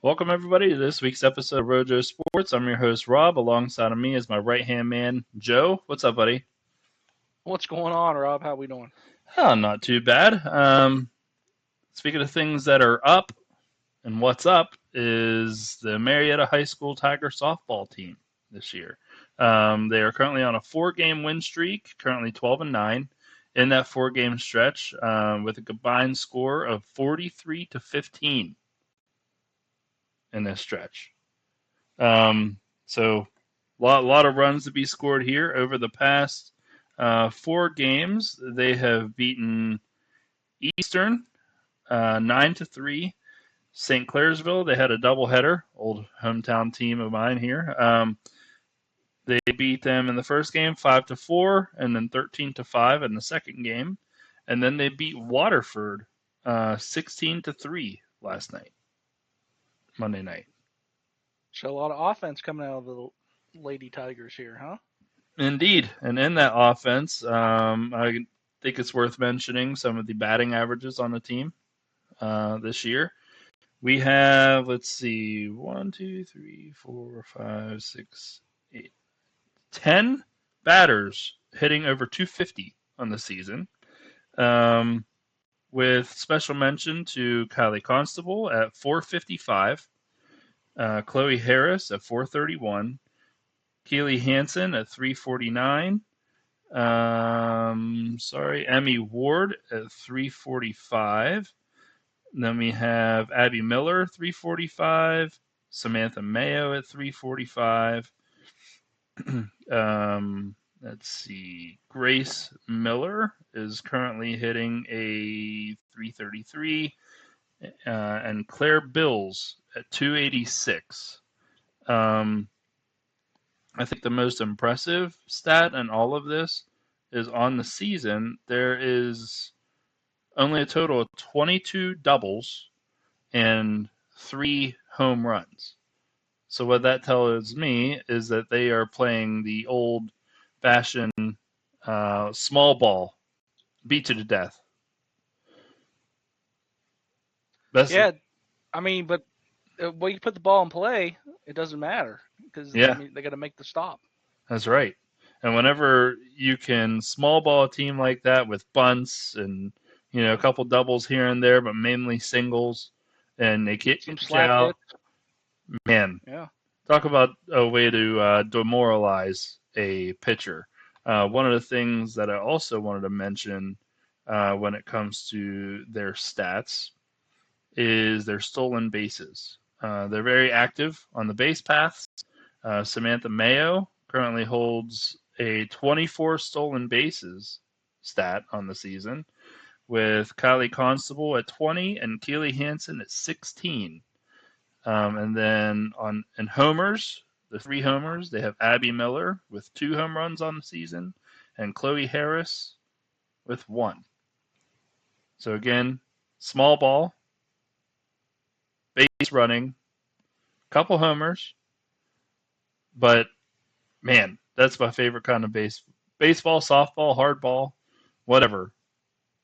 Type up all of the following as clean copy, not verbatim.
Welcome, everybody, to this week's episode of Ro-JoSports. I'm your host, Rob. Alongside of me is my right-hand man, Joe. What's up, buddy? What's going on, Rob? How we doing? Oh, not too bad. Speaking of things that are up, and what's up is the Marietta High School Tiger softball team this year. They are currently on a 4-game win streak, currently 12-9 in that 4-game stretch, with a combined score of 43-15 in this stretch. So lot of runs to be scored here over the past 4 games. They have beaten Eastern 9-3. St. Clairsville, they had a doubleheader, old hometown team of mine here. They beat them in the first game 5-4, and then 13-5 in the second game, and then they beat Waterford 16-3 last night, Monday night. So a lot of offense coming out of the Lady Tigers here, huh? Indeed, and in that offense, I think it's worth mentioning some of the batting averages on the team this year. We have, let's see, 1, 2, 3, 4, 5, 6, 8, 10 batters hitting over 250 on the season. With special mention to Kylie Constable at 455, Chloe Harris at 431, Keely Hansen at 349. Emmy Ward at 345. Then we have Abby Miller, 345. Samantha Mayo at 345. Let's see. Grace Miller is currently hitting a 333. And Claire Bills at 286. I think the most impressive stat in all of this is on the season, there is only a total of 22 doubles and 3 home runs. So what that tells me is that they are playing the old-fashioned small ball, beat you to death. Yeah, I mean, but when you put the ball in play, it doesn't matter because they got to make the stop. That's right. And whenever you can small ball a team like that with bunts and a couple doubles here and there, but mainly singles, and they get some slack hits. Man, talk about a way to demoralize a pitcher. One of the things that I also wanted to mention when it comes to their stats is their stolen bases. They're very active on the base paths. Samantha Mayo currently holds a 24 stolen bases stat on the season, with Kylie Constable at 20 and Keely Hansen at 16. And then in homers, the 3 homers, they have Abby Miller with 2 home runs on the season, and Chloe Harris with 1. So again, small ball, base running, couple homers, but man, that's my favorite kind of baseball, softball, hardball, whatever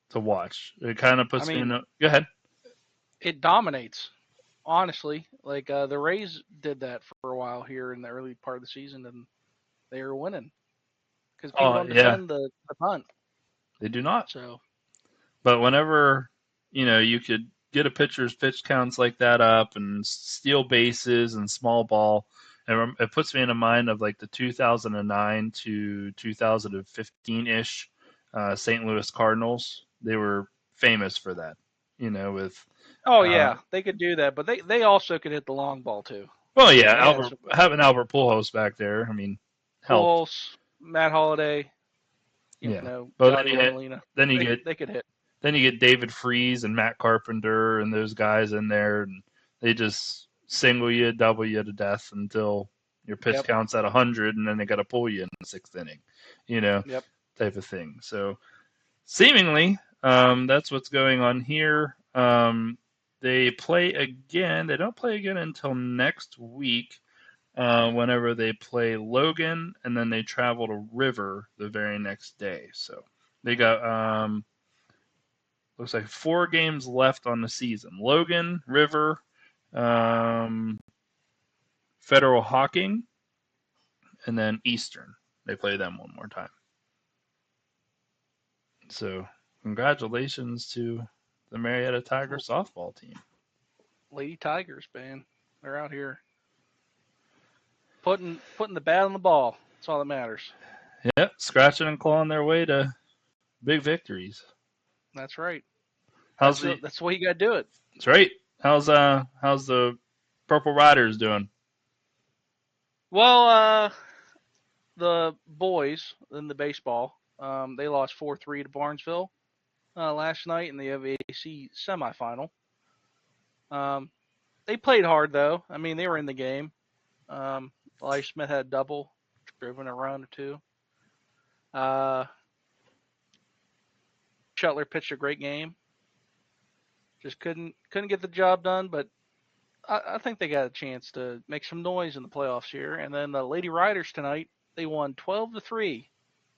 to watch. It kind of puts me in a... Go ahead. It dominates, honestly. Like the Rays did that for a while here in the early part of the season, and they were winning because people don't defend the bunt. They do not. So, but whenever you could get a pitcher's pitch counts like that up and steal bases and small ball, and it puts me in a mind of like the 2009 to 2015-ish St. Louis Cardinals. They were famous for that, with... Oh, yeah, they could do that, but they also could hit the long ball, too. Well, yeah, having Albert Pujols back there, I mean, helped. Pujols, Matt Holliday, Johnny Molina. They could hit. Then you get David Freese and Matt Carpenter and those guys in there, and they just single you, double you to death until your pitch counts at 100, and then they got to pull you in the 6th inning, type of thing. So seemingly, that's what's going on here. They play again. They don't play again until next week, whenever they play Logan, and then they travel to River the very next day. So they got looks like 4 games left on the season. Logan, River, Federal Hawking, and then Eastern. They play them one more time. So congratulations to the Marietta Tiger softball team. Lady Tigers, man. They're out here putting the bat on the ball. That's all that matters. Yep, scratching and clawing their way to big victories. That's right. That's the way you got to do it. That's right. How's the Purple Riders doing? Well, the boys in the baseball, they lost 4-3 to Barnesville last night in the OVAC semifinal. They played hard though. I mean, they were in the game. Elijah Smith had a double, driven a run or two. Shuttler pitched a great game. Just couldn't get the job done, but I think they got a chance to make some noise in the playoffs here. And then the Lady Riders tonight, they won 12-3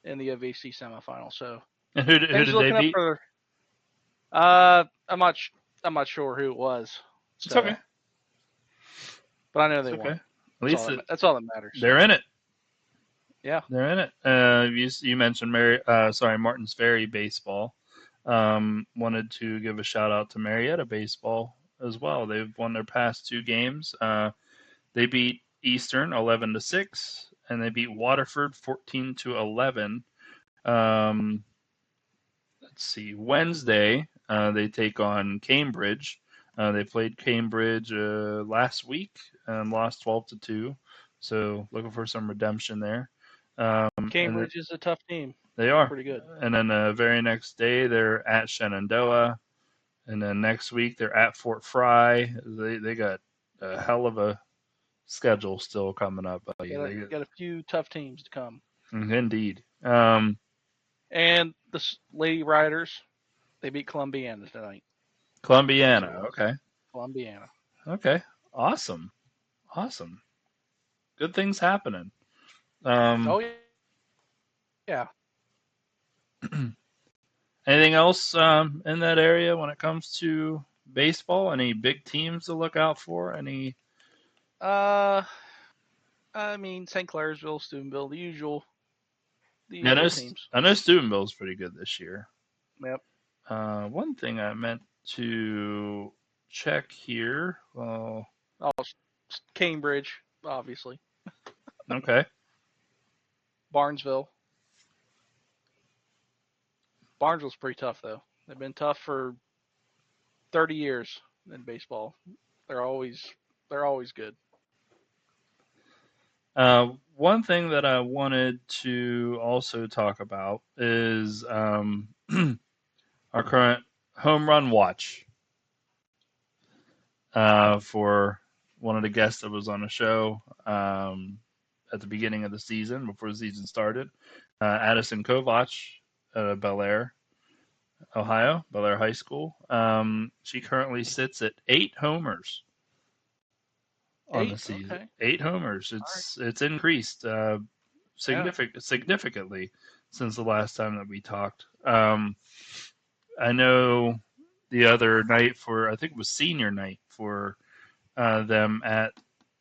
in the OVC semifinal. So and who did they beat? I'm not sure who it was. So, it's okay, but I know they won. At least that's all that matters. They're in it. Yeah, they're in it. You mentioned Martins Ferry baseball. Wanted to give a shout out to Marietta baseball as well. They've won their past two games. They beat Eastern 11-6, and they beat Waterford 14-11. Let's see. Wednesday, they take on Cambridge. They played Cambridge last week and lost 12-2. So looking for some redemption there. Cambridge is a tough team. They are pretty good. And then the very next day, they're at Shenandoah, and then next week they're at Fort Fry. They got a hell of a schedule still coming up. They got a few tough teams to come. Indeed. And the Lady Riders, they beat Columbiana tonight. Columbiana, okay. Columbiana. Okay, awesome. Good things happening. Oh yeah. Anything else in that area when it comes to baseball? Any big teams to look out for? Any? I mean, St. Clairsville, Steubenville, the usual teams. I know Steubenville's pretty good this year. Yep. One thing I meant to check here. Well, Cambridge, obviously. Okay. Barnesville's pretty tough though. They've been tough for 30 years in baseball. They're always good. One thing that I wanted to also talk about is our current home run watch for one of the guests that was on the show at the beginning of the season, before the season started. Addison Kovach at Bel Air, Ohio, Bel Air High School. She currently sits at 8 homers on the season. Okay. 8 homers. It's increased significantly since the last time that we talked. I know the other night I think it was senior night for them at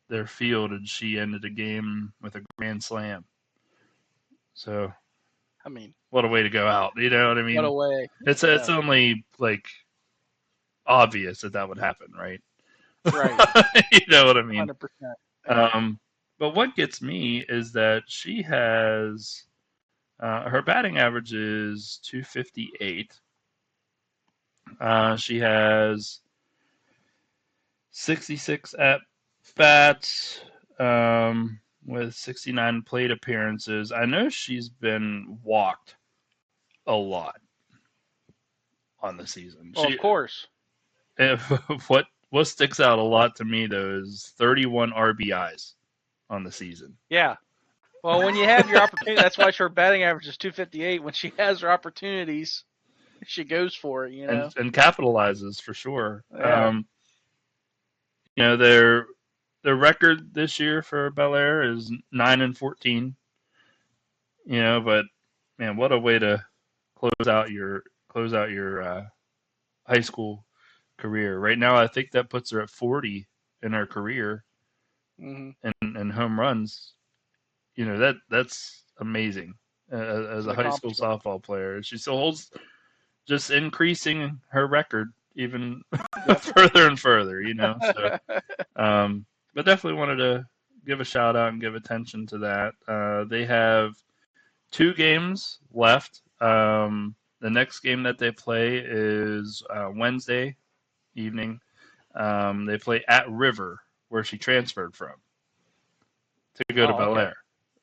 their field, and she ended the game with a grand slam. So, I mean, what a way to go out! You know what I mean? What a way! It's only like obvious that would happen, right? Right. You know what I mean? 100%. But what gets me is that she has her batting average is .258. She has 66 at bats with 69 plate appearances. I know she's been walked a lot on the season. Of course. What sticks out a lot to me though is 31 RBIs on the season. Yeah. Well, when you have your opportunity, that's why her batting average is .258. When she has her opportunities, she goes for it, you know, and capitalizes for sure. Yeah. You know, their record this year for Bel Air is 9-14. You know, but man, what a way to close out your high school career. Right now, I think that puts her at 40 in her career Mm-hmm. and home runs. You know that's amazing It's as an a high school accomplishment. softball player. She still holds, just increasing her record even Yep. further and further. You know, so but definitely wanted to give a shout out and give attention to that. They have 2 games left. The next game that they play is Wednesday evening. They play at River, where she transferred from to go to Oh, Bel okay. Air.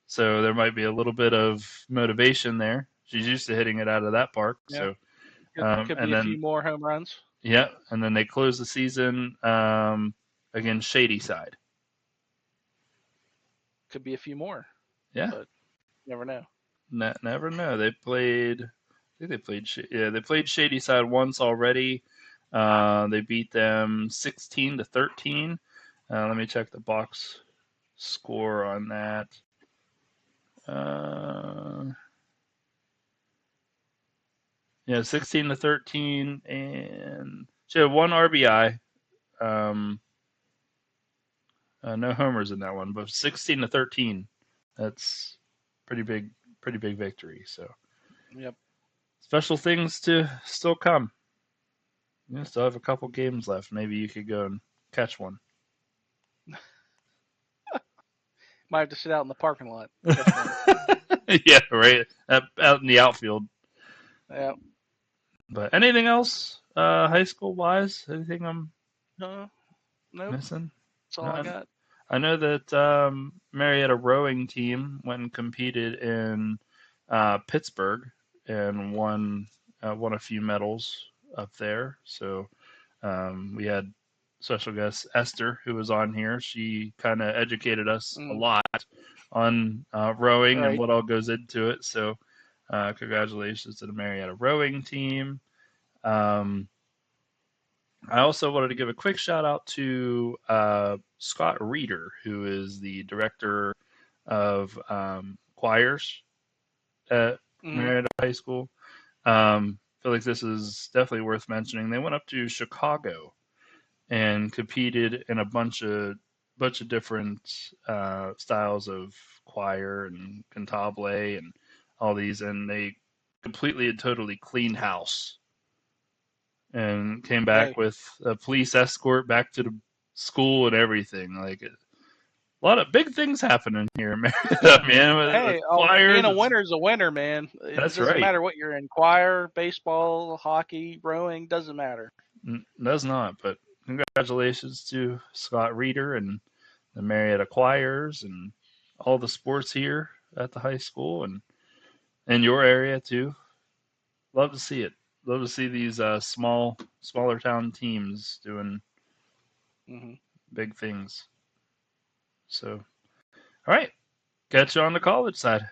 So there might be a little bit of motivation there. She's used to hitting it out of that park. Yeah. So Could be and a few then more home runs. yeah, and then they close the season against Shady Side. Could be a few more, Yeah, but never know. never know. They played. I think they played. Yeah, they played Shady Side once already. They beat them 16-13. Let me check the box score on that. Uh, yeah, 16-13, and she had one RBI. Um, no homers in that one, but 16-13. That's pretty big, pretty big victory. So Yep. special things to still come. You still have a couple games left. Maybe you could go and catch one. Might have to sit out in the parking lot, catch one. Yeah, right. Out in the outfield. Yeah. But anything else, high school wise? Anything I'm No. Nope. missing? That's all I No, got. I know that Marietta rowing team went and competed in Pittsburgh and won a few medals up there. So we had special guest Esther who was on here. She kind of educated us a Mm. lot on rowing and Right. what all goes into it. So congratulations to the Marietta rowing team. Um, I also wanted to give a quick shout out to Scott Reeder, who is the director of choirs at Mm-hmm. Marietta High School. I feel like this is definitely worth mentioning. They went up to Chicago and competed in a bunch of different styles of choir and cantabile and all these, and they completely and totally cleaned house and came back Hey. with a police escort back to the school and everything. Like a lot of big things happening here, man. With Hey, being choirs. a winner is a winner, man. It That's doesn't right. matter what you're in: choir, baseball, hockey, rowing. Doesn't matter. Does not. But congratulations to Scott Reeder and the Marietta Choirs and all the sports here at the high school and in your area too. Love to see it. Love to see these smaller town teams doing Mm-hmm. big things. So, all right, catch you on the college side.